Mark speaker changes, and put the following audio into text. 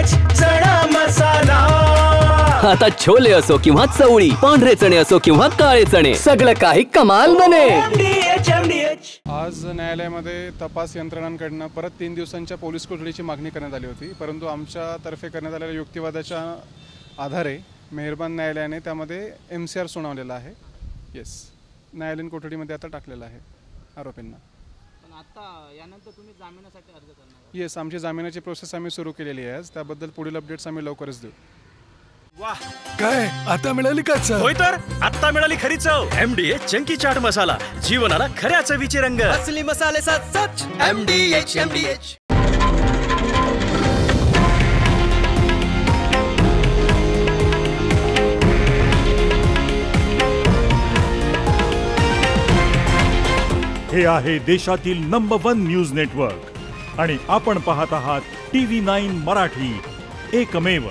Speaker 1: MDH चणा मसाला।
Speaker 2: आता छोले असो किंवा चवळी, पांढरे चणे असो किंवा काळे चणे, सगळं काही कमाल बने। MDH।
Speaker 3: आज न्यायालयामध्ये तपास यंत्रणांकडून परत 3 दिवसांच्या पोलीस कोठडीची मागणी करण्यात आली होती, परंतु आमच्यातर्फे करण्यात आलेल्या युक्तिवादाच्या आधारे मेहरबान न्यायालयाने त्यामध्ये MCR सुनावलेला आहे। येस, न्यायालयीन कोठडीमध्ये आता टाकलेला आहे आरोपींना।
Speaker 4: पण आता यानंतर तुम्ही जामिनासाठी अर्ज करणार?
Speaker 3: येस, आमची जामिनाची प्रोसेस आम्ही सुरू केलेली आहे। त्याबद्दल पुढील अपडेट्स आम्ही लवकरच देऊ।
Speaker 5: वाह, काय आता मिळाली का चव?
Speaker 6: होय तर आता मिळाली खरी चव। MDH चंकी चाट मसाला, जीवनाला खऱ्या चवीचे रंग।
Speaker 1: असली मसाले साथ सच MDH।
Speaker 7: हे आहे देशातील नंबर 1 न्यूज नेटवर्क आणि आपण पाहत आहात TV9 मराठी, एकमेव।